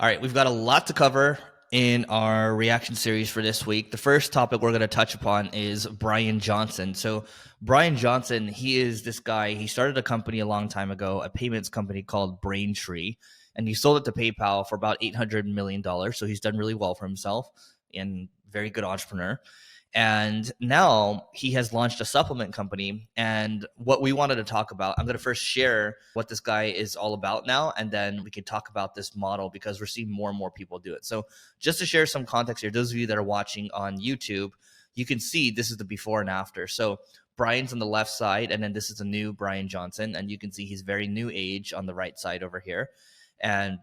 All right, we've got a lot to cover in our reaction series for this week. The first topic we're going to touch upon is Bryan Johnson. So Bryan Johnson, he is this guy. He started a company a long time ago, a payments company called Braintree, and he sold it to PayPal for about $800 million. So he's done really well for himself and very good entrepreneur. And now he has launched a supplement company. And what we wanted to talk about, I'm going to first share what this guy is all about now, and then we can talk about this model because we're seeing more and more people do it. So just to share some context here, those of you that are watching on YouTube, you can see this is the before and after. So Bryan's on the left side, and then this is a new Bryan Johnson. And you can see he's very new age on the right side over here. And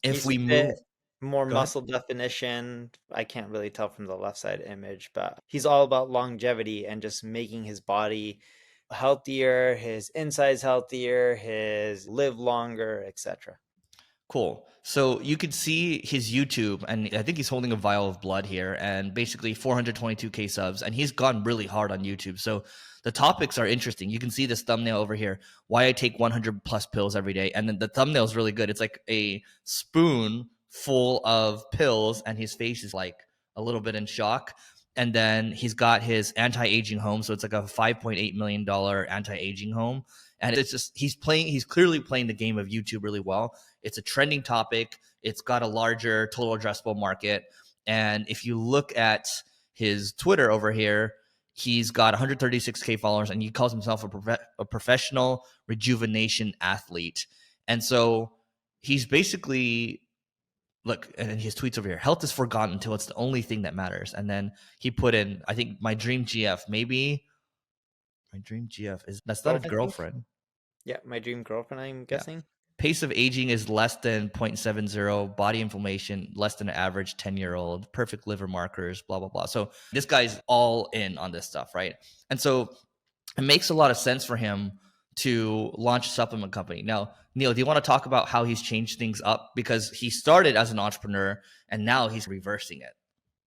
if He's we a bit move, more go ahead. muscle definition. I can't really tell from the left side image, but he's all about longevity and just making his body healthier, his insides healthier, his live longer, etc. Cool. So you could see his YouTube, and I think he's holding a vial of blood here, and basically 422K subs, and he's gone really hard on YouTube. So the topics are interesting. You can see this thumbnail over here, why I take 100 plus pills every day. And then the thumbnail is really good. It's like a spoon full of pills, and his face is like a little bit in shock. And then he's got his anti-aging home. So it's like a $5.8 million anti-aging home. And it's just, he's clearly playing the game of YouTube really well. It's a trending topic. It's got a larger total addressable market. And if you look at his Twitter over here, he's got 136K followers, and he calls himself a professional rejuvenation athlete. And so he's basically, look, and his tweets over here, health is forgotten until it's the only thing that matters. And then he put in, I think, my dream GF, maybe my dream GF is, that's not a girlfriend. Yeah, my dream girlfriend, I'm Yeah. guessing. Pace of aging is less than 0.70, body inflammation less than an average 10-year-old, perfect liver markers, blah, blah, blah. So this guy's all in on this stuff, right? And so it makes a lot of sense for him to launch a supplement company. Now, Neil, do you want to talk about how he's changed things up? Because he started as an entrepreneur and now he's reversing it.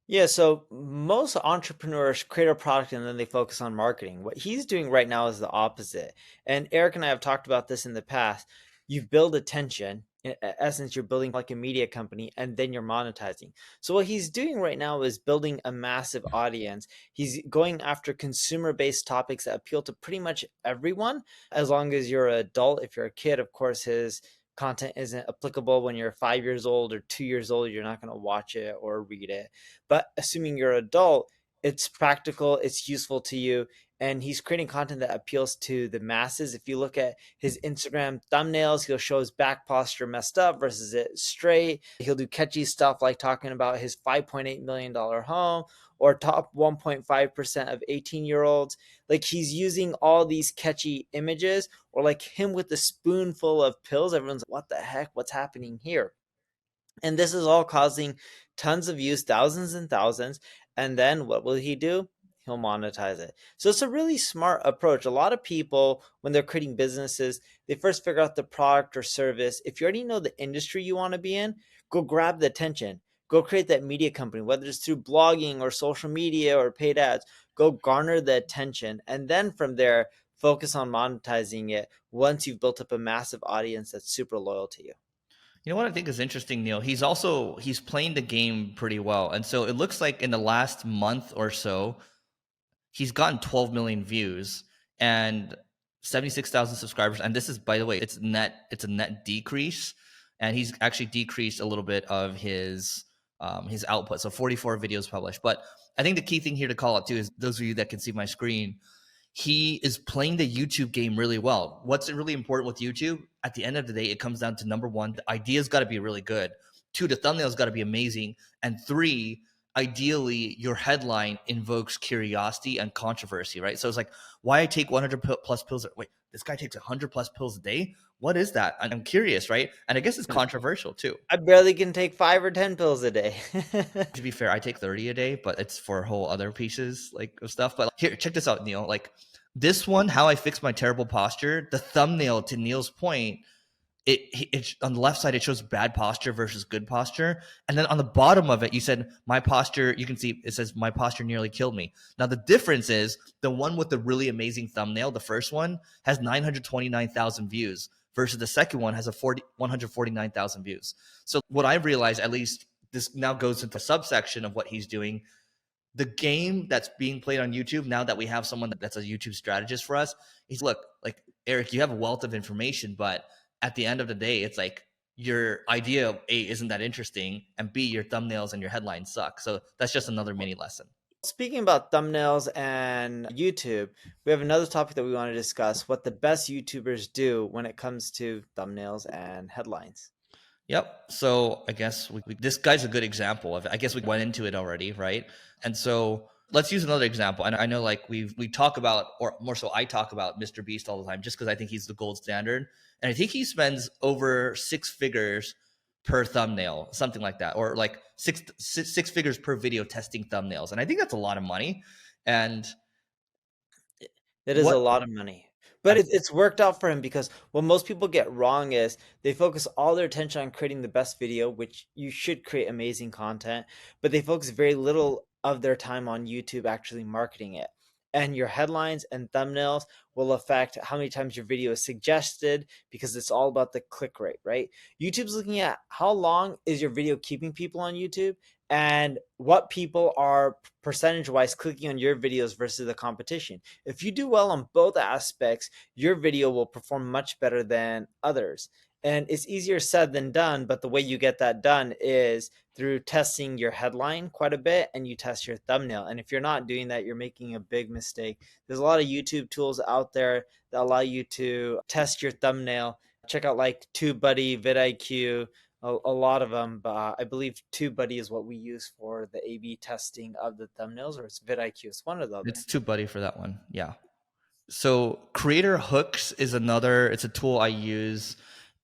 Yeah, so most entrepreneurs create a product and then they focus on marketing. What he's doing right now is the opposite. And Eric and I have talked about this in the past. You've built attention. In essence, you're building like a media company and then you're monetizing. So what he's doing right now is building a massive audience. He's going after consumer-based topics that appeal to pretty much everyone, as long as you're an adult. If you're a kid, of course, his content isn't applicable. When you're 5 years old or 2 years old, you're not going to watch it or read it. But assuming you're an adult, it's practical, it's useful to you, and he's creating content that appeals to the masses. If you look at his Instagram thumbnails, he'll show his back posture messed up versus it straight. He'll do catchy stuff like talking about his $5.8 million home or top 1.5% of 18-year-olds. Like, he's using all these catchy images, or like him with a spoonful of pills. Everyone's like, what the heck? What's happening here? And this is all causing tons of views, thousands and thousands. And then what will he do? He'll monetize it. So it's a really smart approach. A lot of people, when they're creating businesses, they first figure out the product or service. If you already know the industry you want to be in, go grab the attention. Go create that media company, whether it's through blogging or social media or paid ads. Go garner the attention. And then from there, focus on monetizing it once you've built up a massive audience that's super loyal to you. You know what I think is interesting, Neil? He's playing the game pretty well. And so it looks like in the last month or so, he's gotten 12 million views and 76,000 subscribers. And this is, by the way, it's a net decrease. And he's actually decreased a little bit of his output. So 44 videos published. But I think the key thing here to call out too is, those of you that can see my screen, he is playing the YouTube game really well. What's really important with YouTube? At the end of the day, it comes down to number one, the idea's got to be really good. Two, the thumbnail's got to be amazing. And three, ideally, your headline invokes curiosity and controversy, right? So it's like, why I take 100 plus pills? Wait, this guy takes 100 plus pills a day? What is that? And I'm curious, right? And I guess it's controversial too. I barely can take 5 or 10 pills a day. To be fair, I take 30 a day, but it's for whole other pieces like of stuff. But here, check this out, Neil. Like this one, how I fix my terrible posture, the thumbnail, to Neil's point, it on the left side, it shows bad posture versus good posture. And then on the bottom of it, you said, my posture, you can see it says, my posture nearly killed me. Now, the difference is the one with the really amazing thumbnail, the first one, has 929,000 views. versus the second one has a 149,000 views. So what I realized, at least this now goes into a subsection of what he's doing. The game that's being played on YouTube, now that we have someone that's a YouTube strategist for us, he's look, like, Eric, you have a wealth of information, but at the end of the day, it's like your idea, A, isn't that interesting, and B, your thumbnails and your headlines suck. So that's just another mini lesson. Speaking about thumbnails and YouTube, we have another topic that we want to discuss: what the best YouTubers do when it comes to thumbnails and headlines. Yep. So I guess this guy's a good example of it. I guess we went into it already, right? And so let's use another example. And I know, like, we talk about, or more so I talk about Mr. Beast all the time, just because I think he's the gold standard. And I think he spends over 6 figures per thumbnail, something like that, or like six figures per video testing thumbnails. And I think that's a lot of money. And It is a what lot of money. But it's worked out for him, because what most people get wrong is they focus all their attention on creating the best video, which you should create amazing content, but they focus very little of their time on YouTube actually marketing it. And your headlines and thumbnails will affect how many times your video is suggested, because it's all about the click rate, right? YouTube's looking at how long is your video keeping people on YouTube, and what people are percentage wise clicking on your videos versus the competition. If you do well on both aspects, your video will perform much better than others. And it's easier said than done, but the way you get that done is through testing your headline quite a bit, and you test your thumbnail. And if you're not doing that, you're making a big mistake. There's a lot of YouTube tools out there that allow you to test your thumbnail. Check out like TubeBuddy, vidIQ, a lot of them, but I believe TubeBuddy is what we use for the A/B testing of the thumbnails, or it's vidIQ. It's one of the other. It's TubeBuddy for that one. Yeah. So Creator Hooks is another, it's a tool I use.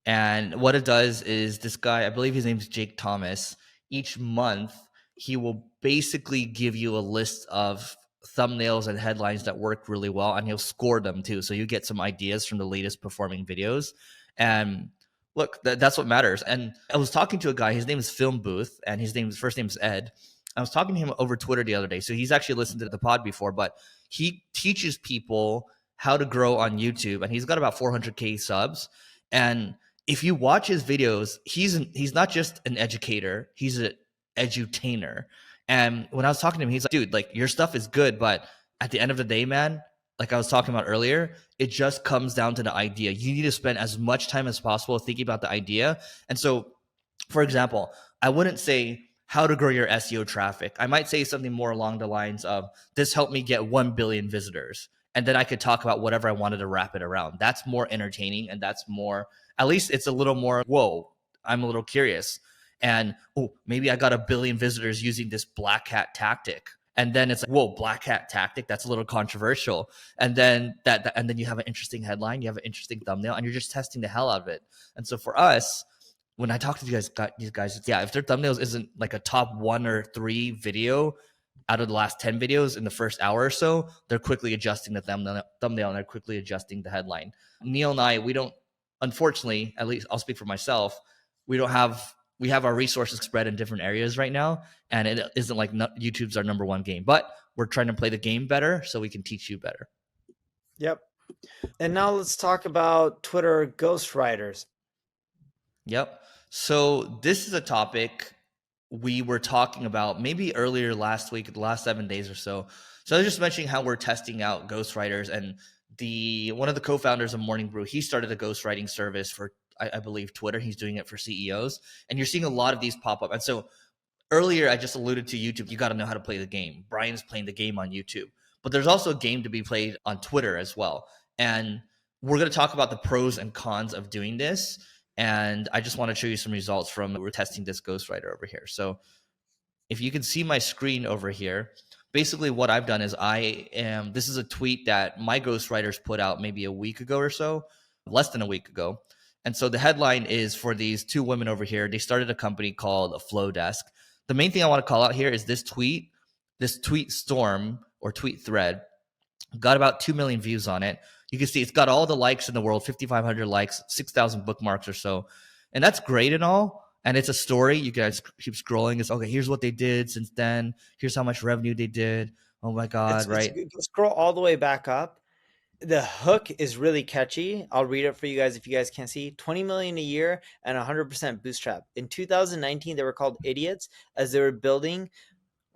And what it does is, this guy, I believe his name is Jake Thomas, each month he will basically give you a list of thumbnails and headlines that work really well, and he'll score them too. So you get some ideas from the latest performing videos. And look, that's what matters. And I was talking to a guy, his name is Film Booth, and his first name is Ed. I was talking to him over Twitter the other day. So he's actually listened to the pod before, but he teaches people how to grow on YouTube, and he's got about 400K subs. And if you watch his videos, he's not just an educator, he's an edutainer. And when I was talking to him, he's like, dude, like, your stuff is good, but at the end of the day, man, like I was talking about earlier, it just comes down to the idea. You need to spend as much time as possible thinking about the idea. And so, for example, I wouldn't say how to grow your SEO traffic. I might say something more along the lines of, this helped me get 1 billion visitors. And then I could talk about whatever I wanted to wrap it around. That's more entertaining, and that's more, at least it's a little more, whoa, I'm a little curious. And, oh, maybe I got 1 billion visitors using this black hat tactic. And then it's like, whoa, black hat tactic, that's a little controversial. And then and then you have an interesting headline, you have an interesting thumbnail, and you're just testing the hell out of it. And so for us, when I talk to these guys, yeah, if their thumbnails isn't like a top 1 or 3 video out of the last 10 videos in the first hour or so, they're quickly adjusting the thumbnail, and they're quickly adjusting the headline. Neil and I, we don't, unfortunately, at least I'll speak for myself, we have our resources spread in different areas right now, and it isn't like YouTube's our number 1 game, but we're trying to play the game better so we can teach you better. Yep. And now let's talk about Twitter ghostwriters. Yep. So this is a topic we were talking about maybe earlier last week, the last 7 days or so. So I was just mentioning how we're testing out ghostwriters, and one of the co-founders of Morning Brew, he started a ghostwriting service for, I believe, Twitter. He's doing it for CEOs, and you're seeing a lot of these pop up. And so earlier I just alluded to YouTube. You got to know how to play the game. Brian's playing the game on YouTube, but there's also a game to be played on Twitter as well. And we're going to talk about the pros and cons of doing this. And I just want to show you some results from, we're testing this ghostwriter over here. So if you can see my screen over here, basically what I've done is this is a tweet that my ghostwriters put out maybe a week ago or so, less than a week ago. And so the headline is for these 2 women over here. They started a company called Flow Desk. The main thing I want to call out here is this tweet storm or tweet thread got about 2 million views on it. You can see it's got all the likes in the world, 5,500 likes, 6,000 bookmarks or so. And that's great and all. And it's a story. You guys keep scrolling. It's, okay, here's what they did since then. Here's how much revenue they did. Oh my God, right? Scroll all the way back up. The hook is really catchy. I'll read it for you guys if you guys can't see. 20 million a year and 100% bootstrap. In 2019, they were called idiots as they were building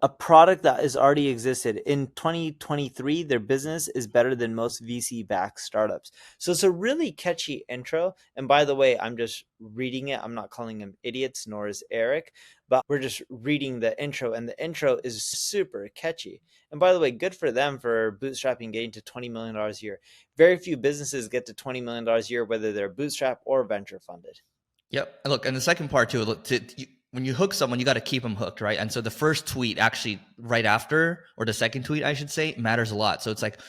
a product that has already existed. In 2023, their business is better than most VC-backed startups. So it's a really catchy intro. And by the way, I'm just reading it. I'm not calling them idiots, nor is Eric, but we're just reading the intro, and the intro is super catchy. And by the way, good for them for bootstrapping, getting to $20 million a year. Very few businesses get to $20 million a year, whether they're bootstrap or venture funded. Yep. And look, and the second part too, look, when you hook someone, you got to keep them hooked, right? And so the first tweet actually right after, or the second tweet, I should say, matters a lot. So it's like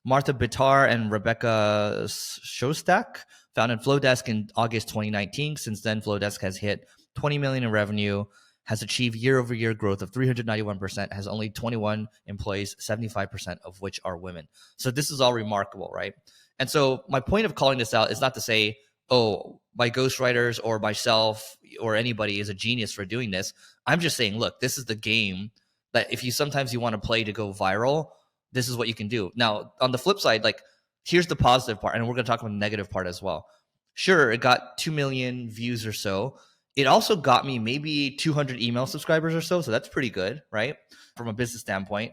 Martha Bitar and Rebecca Shostak founded Flowdesk in August 2019. Since then, Flowdesk has hit 20 million in revenue, has achieved year-over-year growth of 391%, has only 21 employees, 75% of which are women. So this is all remarkable, right? And so my point of calling this out is not to say, oh, my ghostwriters or myself or anybody is a genius for doing this. I'm just saying, look, this is the game that if you sometimes you want to play to go viral, this is what you can do. Now, on the flip side, like here's the positive part, and we're going to talk about the negative part as well. Sure, it got 2 million views or so. It also got me maybe 200 email subscribers or so. So that's pretty good, right? From a business standpoint.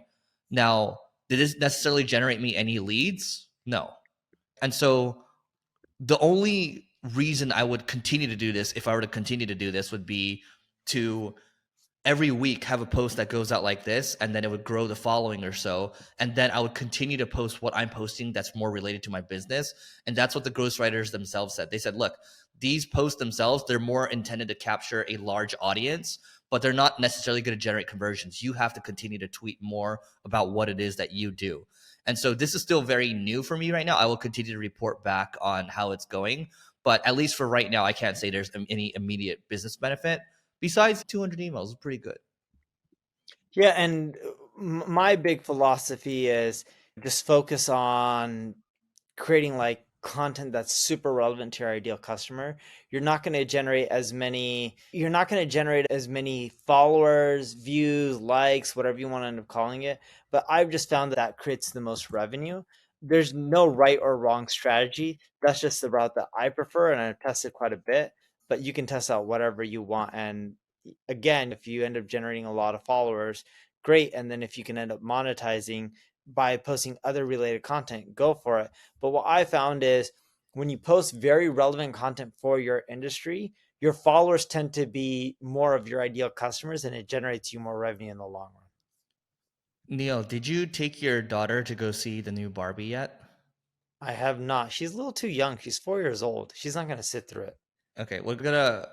Now, did this necessarily generate me any leads? No. And so the only reason I would continue to do this, if I were to continue to do this, would be to every week have a post that goes out like this, and then it would grow the following or so. And then I would continue to post what I'm posting that's more related to my business. And that's what the ghostwriters themselves said. They said, look, these posts themselves, they're more intended to capture a large audience, but they're not necessarily going to generate conversions. You have to continue to tweet more about what it is that you do. And so this is still very new for me right now. I will continue to report back on how it's going. But at least for right now, I can't say there's any immediate business benefit. Besides 200 emails, is pretty good. Yeah, and my big philosophy is just focus on creating like content that's super relevant to your ideal customer. You're not going to generate as many followers, views, likes, whatever you want to end up calling it, but I've just found that that creates the most revenue. There's no right or wrong strategy. That's just the route that I prefer, and I've tested quite a bit, but you can test out whatever you want. And again, if you end up generating a lot of followers, great. And then if you can end up monetizing by posting other related content, go for it. But what I found is when you post very relevant content for your industry, your followers tend to be more of your ideal customers, and it generates you more revenue in the long run. Neil, did you take your daughter to go see the new Barbie yet? I have not. She's a little too young. She's 4 years old. She's not going to sit through it. Okay, we're gonna.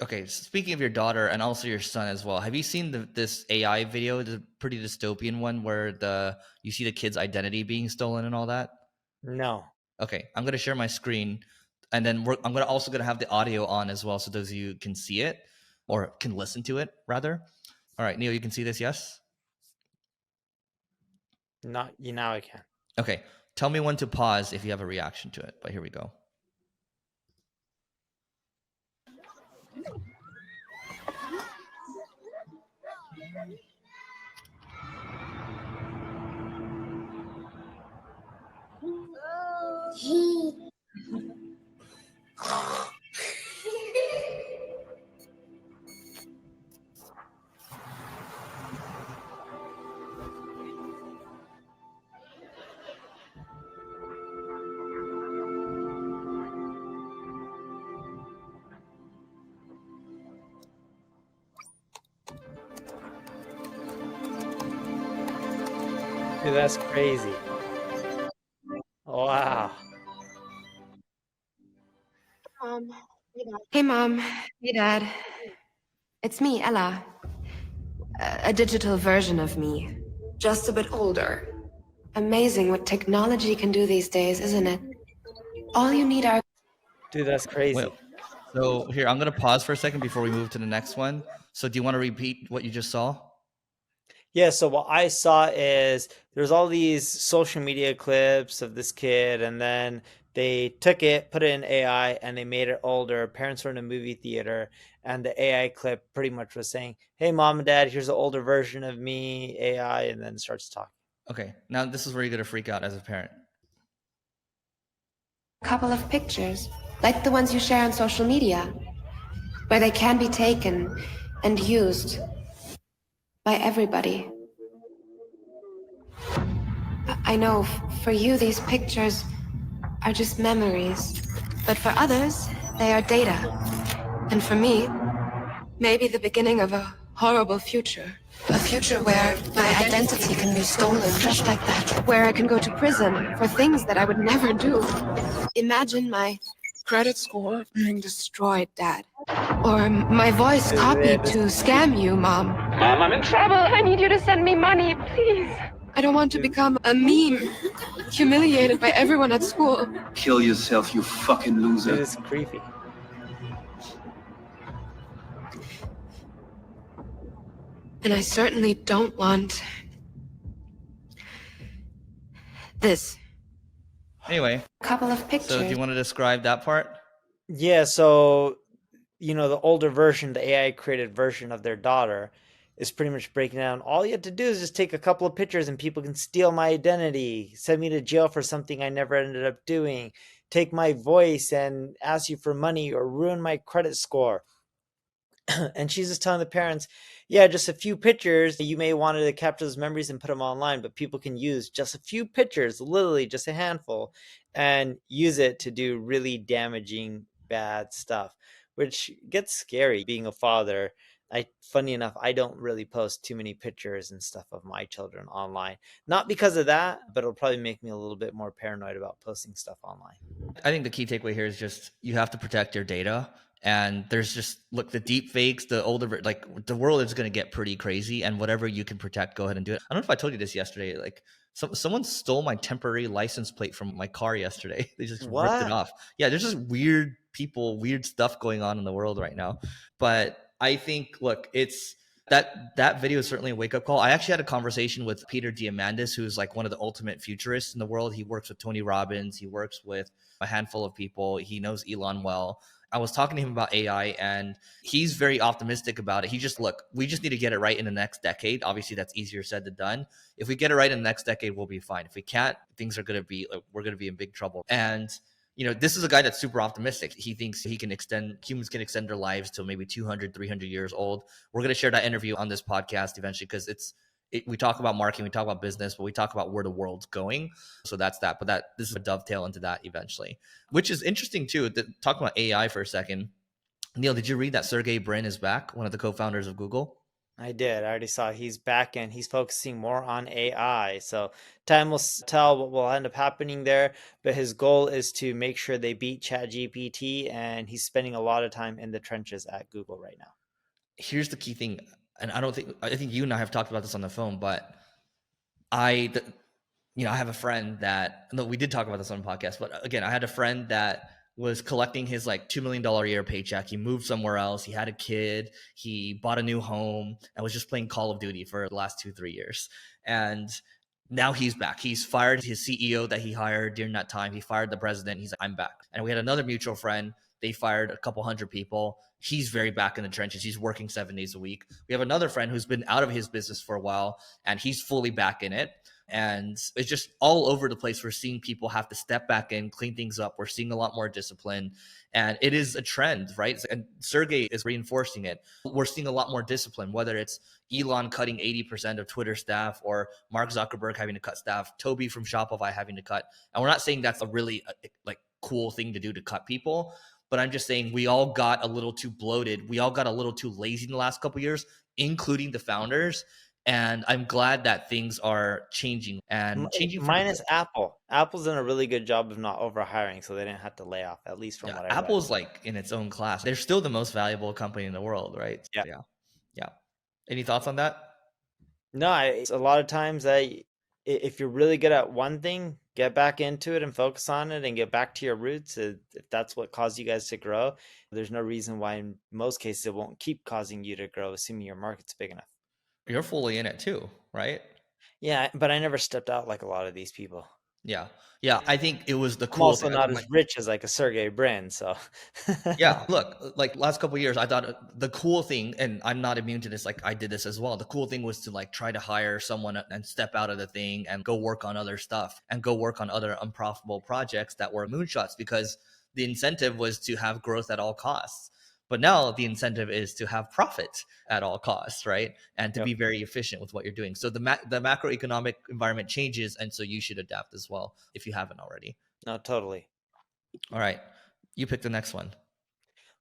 Okay, speaking of your daughter and also your son as well, have you seen this AI video, the pretty dystopian one where you see the kid's identity being stolen and all that? No. Okay, I'm gonna share my screen, and then I'm gonna also gonna have the audio on as well, so those of you can see it or can listen to it rather. All right, Neil, you can see this, yes? Not you now I can. Okay, tell me when to pause if you have a reaction to it. But here we go. Dude, that's crazy. Wow. Mom. Hey, Mom. Hey, Dad. It's me, Ella. A digital version of me. Just a bit older. Amazing what technology can do these days, isn't it? All you need are... Dude, that's Well, crazy. so here I'm gonna pause for a second before we move to the next one. So do you want to repeat what you just saw? Yeah, so what I saw is there's all these social media clips of this kid, and then they took it, put it in AI, and they made it older. Parents were in a movie theater, and the AI clip pretty much was saying, "Hey, mom and dad, here's an older version of me, AI," and then starts talking. Okay, now this is where you're gonna freak out as a parent. couple of pictures, like the ones you share on social media, where they can be taken and used by everybody. I know for you these pictures are just memories, but for others, they are data. And for me, maybe the beginning of a horrible future. A future where my identity can be stolen just like that. Where I can go to prison for things that I would never do. Imagine my credit score being destroyed, Dad. Or my voice copied to scam you, Mom. Mom, I'm in trouble. I need you to send me money, please. I don't want to become a meme, humiliated by everyone at school. Kill yourself, you fucking loser. It is creepy. And I certainly don't want this. Anyway, Couple of pictures. so do you want to describe that part? Yeah, so the older version, the AI created version of their daughter is pretty much breaking down. All you have to do is just take a couple of pictures and people can steal my identity, send me to jail for something I never ended up doing, take my voice and ask you for money or ruin my credit score. And she's just telling the parents, yeah, just a few pictures. You may want to capture those memories and put them online, but people can use just a few pictures, literally just a handful, and use it to do really damaging, bad stuff, which gets scary being a father. Funny enough, I don't really post too many pictures and stuff of my children online. Not because of that, but it'll probably make me a little bit more paranoid about posting stuff online. I think the key takeaway here is just you have to protect your data. And there's just, look, the deep fakes, the older, like the world is going to get pretty crazy, and whatever you can protect, go ahead and do it. I don't know if I told you this yesterday. Like someone stole my temporary license plate from my car yesterday. They just ripped it off. Yeah, there's just weird people, weird stuff going on in the world right now. But I think, look, it's that video is certainly a wake-up call. I actually had a conversation with Peter Diamandis, who's like one of the ultimate futurists in the world. He works with Tony Robbins. He works with a handful of people. He knows Elon well. I was talking to him about AI, and he's very optimistic about it. He just, look, we just need to get it right in the next decade. Obviously, that's easier said than done. If we get it right in the next decade, we'll be fine. If we can't, things are going to be, we're going to be in big trouble. And this is a guy that's super optimistic. He thinks humans can extend their lives to maybe 200, 300 years old. We're going to share that interview on this podcast eventually, because we talk about marketing, we talk about business, but we talk about where the world's going. So that's that. But this is a dovetail into that eventually, which is interesting too. Talking about AI for a second. Neil, did you read that Sergey Brin is back, one of the co-founders of Google? I did. I already saw he's back and he's focusing more on AI. So time will tell what will end up happening there. But his goal is to make sure they beat ChatGPT, and he's spending a lot of time in the trenches at Google right now. Here's the key thing. And I think you and I have talked about this on the phone, but I have a friend we did talk about this on the podcast, but again, I had a friend that was collecting his like $2 million a year paycheck. He moved somewhere else. He had a kid. He bought a new home and was just playing Call of Duty for the last 2-3 years. And now he's back. He's fired his CEO that he hired during that time. He fired the president. He's like, I'm back. And we had another mutual friend. They fired a couple hundred people. He's very back in the trenches. He's working 7 days a week. We have another friend who's been out of his business for a while, and he's fully back in it. And it's just all over the place. We're seeing people have to step back in, clean things up. We're seeing a lot more discipline, and it is a trend, right? And Sergey is reinforcing it. We're seeing a lot more discipline, whether it's Elon cutting 80% of Twitter staff, or Mark Zuckerberg having to cut staff, Toby from Shopify having to cut. And we're not saying that's a really cool thing to do to cut people, but I'm just saying we all got a little too bloated. We all got a little too lazy in the last couple of years, including the founders. And I'm glad that things are changing and changing. Minus Apple. Apple's done a really good job of not overhiring, so they didn't have to lay off, at least from what I read. Apple's like in its own class. They're still the most valuable company in the world, right? Yeah. Any thoughts on that? No, it's a lot of times if you're really good at one thing, get back into it and focus on it and get back to your roots. If that's what caused you guys to grow, there's no reason why in most cases it won't keep causing you to grow, assuming your market's big enough. You're fully in it too, right? Yeah, but I never stepped out like a lot of these people. Yeah. Yeah. I think it was the I'm cool also thing. not as rich as like a Sergey Brin, so Yeah, look, like last couple of years, I thought the cool thing, and I'm not immune to this, like I did this as well. The cool thing was to like try to hire someone and step out of the thing and go work on other stuff and go work on other unprofitable projects that were moonshots, because the incentive was to have growth at all costs. But now the incentive is to have profit at all costs, right? And to Yep. be very efficient with what you're doing. So the macroeconomic environment changes, and so you should adapt as well if you haven't already. No, totally. All right, you pick the next one.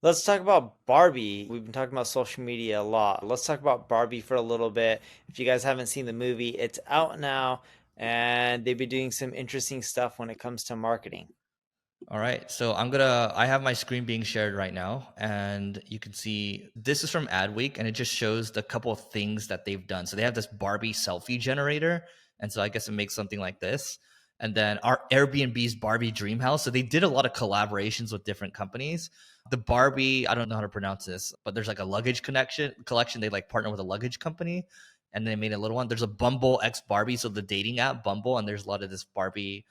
Let's talk about Barbie. We've been talking about social media a lot. Let's talk about Barbie for a little bit. If you guys haven't seen the movie, it's out now, and they've been doing some interesting stuff when it comes to marketing. All right, so I have my screen being shared right now, and you can see this is from Adweek, and it just shows the couple of things that they've done. So they have this Barbie selfie generator, and so I guess it makes something like this. And then our Airbnb's Barbie Dream House. So they did a lot of collaborations with different companies. The Barbie, I don't know how to pronounce this, but there's like a luggage collection. They like partner with a luggage company, and they made a little one. There's a Bumble X Barbie, so the dating app Bumble, and there's a lot of these Barbie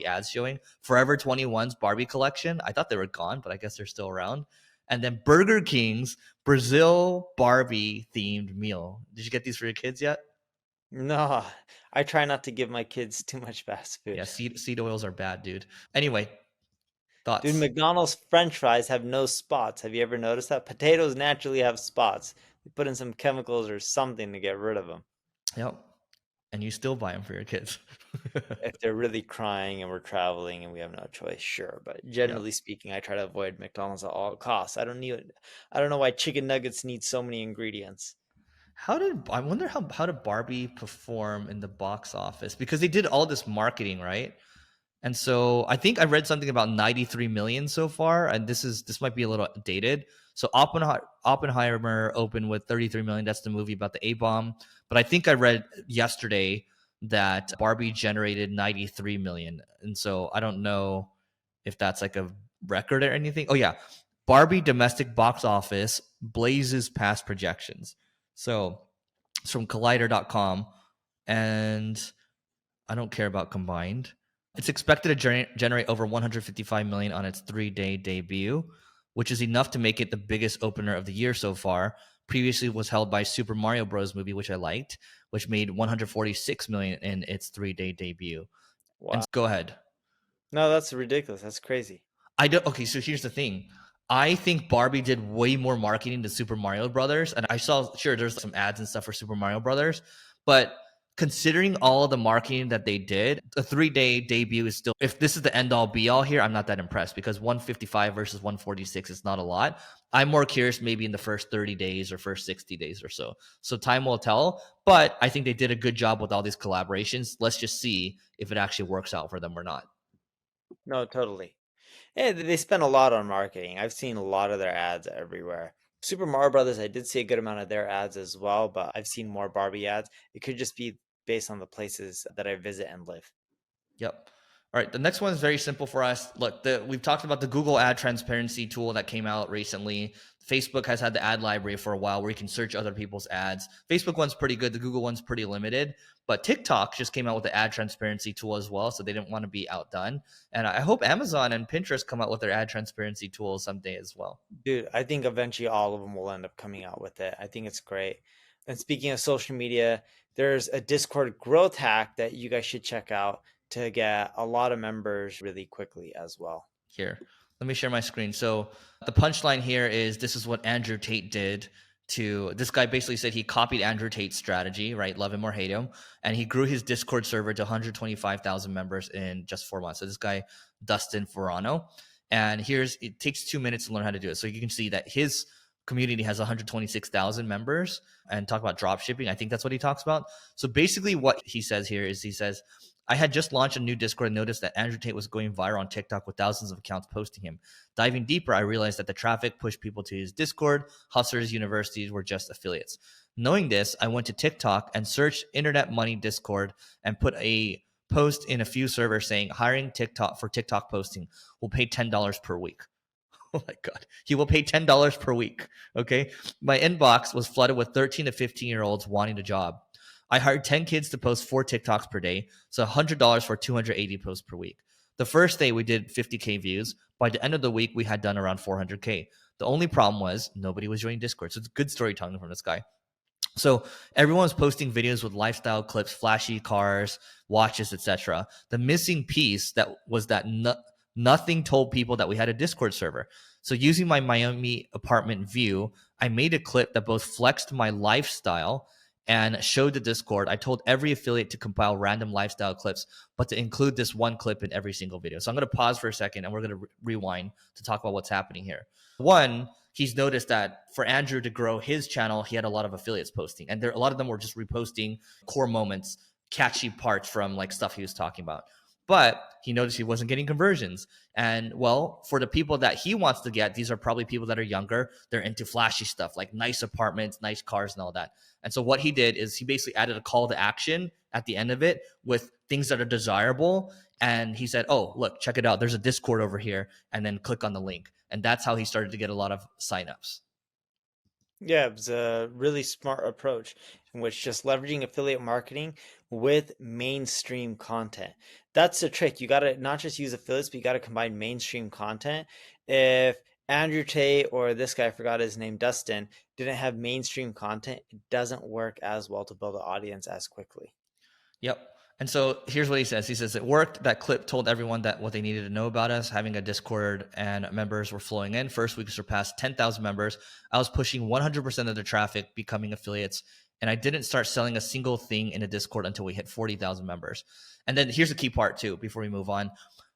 ads showing. Forever 21's Barbie collection. I thought they were gone, but I guess they're still around. And then Burger King's Brazil Barbie themed meal. Did you get these for your kids yet? No, I try not to give my kids too much fast food. Yeah, seed oils are bad, dude. Anyway, thoughts? Dude, McDonald's French fries have no spots. Have you ever noticed that? Potatoes naturally have spots. They put in some chemicals or something to get rid of them. Yep. And you still buy them for your kids. If they're really crying and we're traveling and we have no choice, sure. But generally speaking, I try to avoid McDonald's at all costs. I don't know why chicken nuggets need so many ingredients. I wonder how did Barbie perform in the box office? Because they did all this marketing, right? And so I think I read something about 93 million so far, and this might be a little dated. So Oppenheimer opened with 33 million. That's the movie about the A-bomb. But I think I read yesterday that Barbie generated 93 million. And so I don't know if that's like a record or anything. Oh yeah, Barbie domestic box office blazes past projections. So it's from collider.com, and I don't care about combined. It's expected to generate over 155 million on its 3-day debut, which is enough to make it the biggest opener of the year so far. Previously was held by Super Mario Bros. Movie, which I liked, which made 146 million in its 3-day debut. Wow. And go ahead. No, that's ridiculous. That's crazy. Okay, so here's the thing. I think Barbie did way more marketing than Super Mario Brothers, and I saw, sure, there's some ads and stuff for Super Mario Brothers, but considering all of the marketing that they did, a 3-day debut is still, if this is the end all be all here, I'm not that impressed, because 155 versus 146 is not a lot. I'm more curious maybe in the first 30 days or first 60 days or so. So time will tell, but I think they did a good job with all these collaborations. Let's just see if it actually works out for them or not. No, totally. Yeah, they spend a lot on marketing. I've seen a lot of their ads everywhere. Super Mario Brothers, I did see a good amount of their ads as well, but I've seen more Barbie ads. It could just be based on the places that I visit and live. Yep. All right. The next one is very simple for us. Look, we've talked about the Google ad transparency tool that came out recently. Facebook has had the ad library for a while where you can search other people's ads. Facebook one's pretty good. The Google one's pretty limited. But TikTok just came out with the ad transparency tool as well, so they didn't want to be outdone. And I hope Amazon and Pinterest come out with their ad transparency tool someday as well. Dude, I think eventually all of them will end up coming out with it. I think it's great. And speaking of social media, there's a Discord growth hack that you guys should check out to get a lot of members really quickly as well. Here, let me share my screen. So the punchline here is this is what Andrew Tate did to this guy. Basically said he copied Andrew Tate's strategy, right? Love him or hate him. And he grew his Discord server to 125,000 members in just 4 months. So this guy, Dustin Ferrano. And it takes 2 minutes to learn how to do it. So you can see that his community has 126,000 members, and talk about drop shipping. I think that's what he talks about. So basically what he says here is he says, I had just launched a new Discord and noticed that Andrew Tate was going viral on TikTok with thousands of accounts posting him. Diving deeper, I realized that the traffic pushed people to his Discord. Hustlers Universities were just affiliates. Knowing this, I went to TikTok and searched Internet Money Discord and put a post in a few servers saying, hiring TikTok for TikTok posting will pay $10 per week. Oh my God. He will pay $10 per week. Okay. My inbox was flooded with 13 to 15-year-olds wanting a job. I hired 10 kids to post 4 TikToks per day, so $100 for 280 posts per week. The first day we did 50K views. By the end of the week, we had done around 400K. The only problem was nobody was joining Discord. So it's good storytelling from this guy. So everyone was posting videos with lifestyle clips, flashy cars, watches, etc. The missing piece that was that nothing told people that we had a Discord server. So using my Miami apartment view, I made a clip that both flexed my lifestyle and showed the Discord. I told every affiliate to compile random lifestyle clips, but to include this one clip in every single video. So I'm going to pause for a second and we're going to rewind to talk about what's happening here. One, he's noticed that for Andrew to grow his channel, he had a lot of affiliates posting, and a lot of them were just reposting core moments, catchy parts from like stuff he was talking about. But he noticed he wasn't getting conversions. And well, for the people that he wants to get, these are probably people that are younger. They're into flashy stuff like nice apartments, nice cars, and all that. And so what he did is he basically added a call to action at the end of it with things that are desirable. And he said, oh, look, check it out. There's a Discord over here. And then click on the link. And that's how he started to get a lot of signups. Yeah, it was a really smart approach in which just leveraging affiliate marketing with mainstream content. That's the trick. You got to not just use affiliates, but you got to combine mainstream content. If Andrew Tate or this guy, I forgot his name, Dustin, didn't have mainstream content, it doesn't work as well to build an audience as quickly. Yep. And so here's what he says. He says, it worked. That clip told everyone that what they needed to know about us, having a Discord, and members were flowing in. First week surpassed 10,000 members. I was pushing 100% of the traffic becoming affiliates. And I didn't start selling a single thing in a Discord until we hit 40,000 members. And then here's the key part too, before we move on.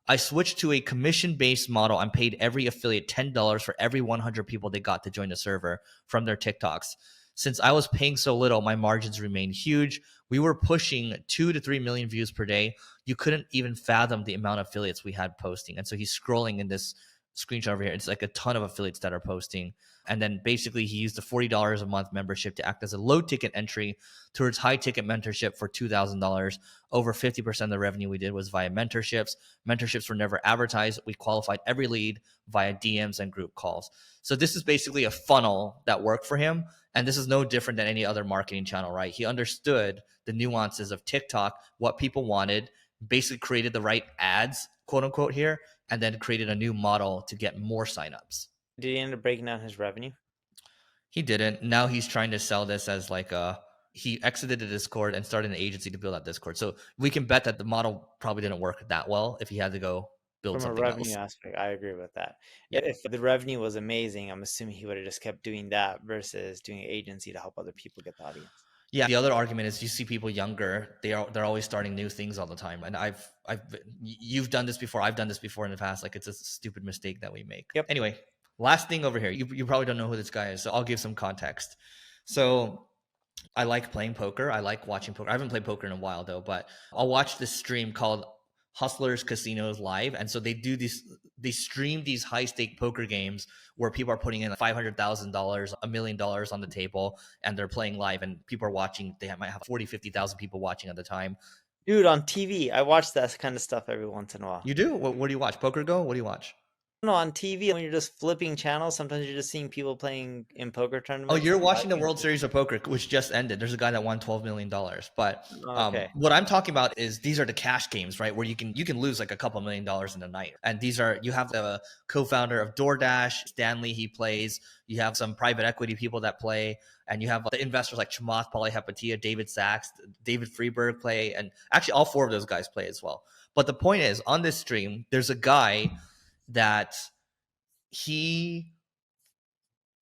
I switched to a commission-based model and paid every affiliate $10 for every 100 people they got to join the server from their TikToks. Since I was paying so little, my margins remained huge. We were pushing 2 to 3 million views per day. You couldn't even fathom the amount of affiliates we had posting. And so he's scrolling in this screenshot over here. It's like a ton of affiliates that are posting. And then basically he used a $40 a month membership to act as a low ticket entry towards high ticket mentorship for $2,000. Over 50% of the revenue we did was via mentorships. Mentorships were never advertised. We qualified every lead via DMs and group calls. So this is basically a funnel that worked for him. And this is no different than any other marketing channel, right? He understood the nuances of TikTok, what people wanted, basically created the right ads, quote unquote here, and then created a new model to get more signups. Did he end up breaking down his revenue? He didn't. Now he's trying to sell this as like he exited the Discord and started an agency to build out Discord. So we can bet that the model probably didn't work that well if he had to go build From a something revenue else. aspect, I agree with that. Yeah. If the revenue was amazing, I'm assuming he would have just kept doing that versus doing an agency to help other people get the audience. Yeah. The other argument is you see people younger, they're always starting new things all the time. And you've done this before. I've done this before in the past. Like it's a stupid mistake that we make. Yep. Anyway, last thing over here. You probably don't know who this guy is, so I'll give some context. So I like playing poker. I like watching poker. I haven't played poker in a while though, but I'll watch this stream called Hustlers Casinos Live. And so they stream these high stake poker games where people are putting in $500,000, $1 million on the table, and they're playing live and people are watching. They might have 40, 50,000 people watching at the time. Dude, on TV, I watch that kind of stuff every once in a while. You do? What do you watch? Poker Go? What do you watch? No, on TV, when you're just flipping channels, sometimes you're just seeing people playing in poker tournaments. Oh, you're watching the World Series of Poker, which just ended. There's a guy that won $12 million. But Okay. What I'm talking about is these are the cash games, right? Where you can lose like a couple $1 million in a night. And you have the co-founder of DoorDash, Stanley, he plays. You have some private equity people that play. And you have the investors like 𝗔𝗕𝗢𝗨𝗧, David Sachs, David Freeberg play. And actually all 4 of those guys play as well. But the point is, on this stream, there's a guy that he's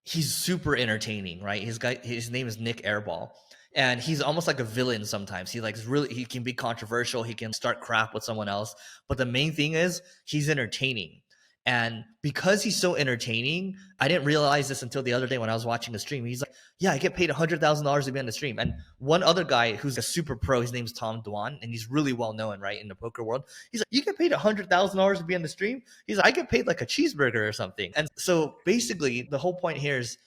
super entertaining, right? His name is Nick Airball, and he's almost like a villain sometimes. He can be controversial. He can start crap with someone else, but the main thing is he's entertaining. And because he's so entertaining, I didn't realize this until the other day when I was watching the stream. He's like, yeah, I get paid $100,000 to be on the stream. And one other guy who's a super pro, his name's Tom Dwan, and he's really well known, right, in the poker world. He's like, you get paid $100,000 to be on the stream? He's like, I get paid like a cheeseburger or something. And so basically the whole point here is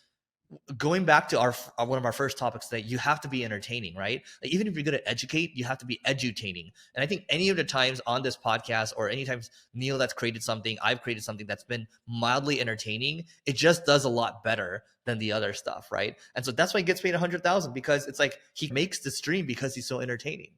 going back to our one of our first topics, that you have to be entertaining, right? Like, even if you're going to educate, you have to be edutaining. And I think any of the times on this podcast, or any times Neil that's created something, I've created something that's been mildly entertaining, it just does a lot better than the other stuff, right? And so that's why he gets paid 100,000, because it's like he makes the stream because he's so entertaining.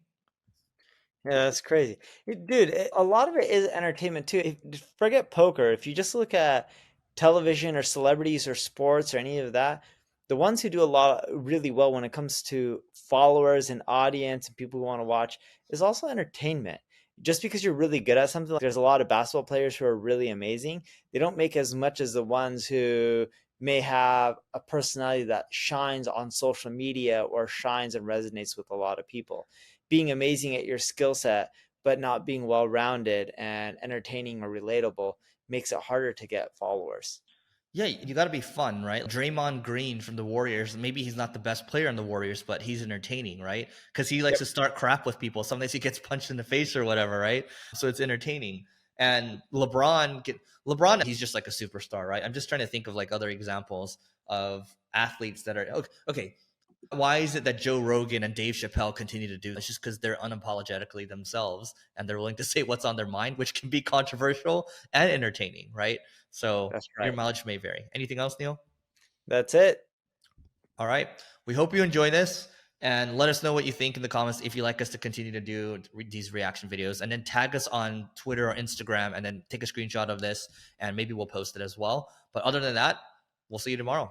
Yeah, that's crazy. Dude, a lot of it is entertainment too. Forget poker. If you just look at television or celebrities or sports or any of that, the ones who do a lot really well when it comes to followers and audience and people who want to watch is also entertainment. Just because you're really good at something, like there's a lot of basketball players who are really amazing. They don't make as much as the ones who may have a personality that shines on social media or shines and resonates with a lot of people. Being amazing at your skill set, but not being well rounded and entertaining or relatable makes it harder to get followers. Yeah, you got to be fun, right? Draymond Green from the Warriors, maybe he's not the best player in the Warriors, but he's entertaining, right? Because he likes to start crap with people. Sometimes he gets punched in the face or whatever, right? So it's entertaining. And LeBron, he's just like a superstar, right? I'm just trying to think of like other examples of athletes that are okay. Why is it that Joe Rogan and Dave Chappelle continue to do this? It's just because they're unapologetically themselves, and they're willing to say what's on their mind, which can be controversial and entertaining, right? So That's your right. mileage may vary. Anything else, Neil? That's it. All right. We hope you enjoy this, and let us know what you think in the comments if you like us to continue to do these reaction videos, and then tag us on Twitter or Instagram, and then take a screenshot of this, and maybe we'll post it as well. But other than that, we'll see you tomorrow.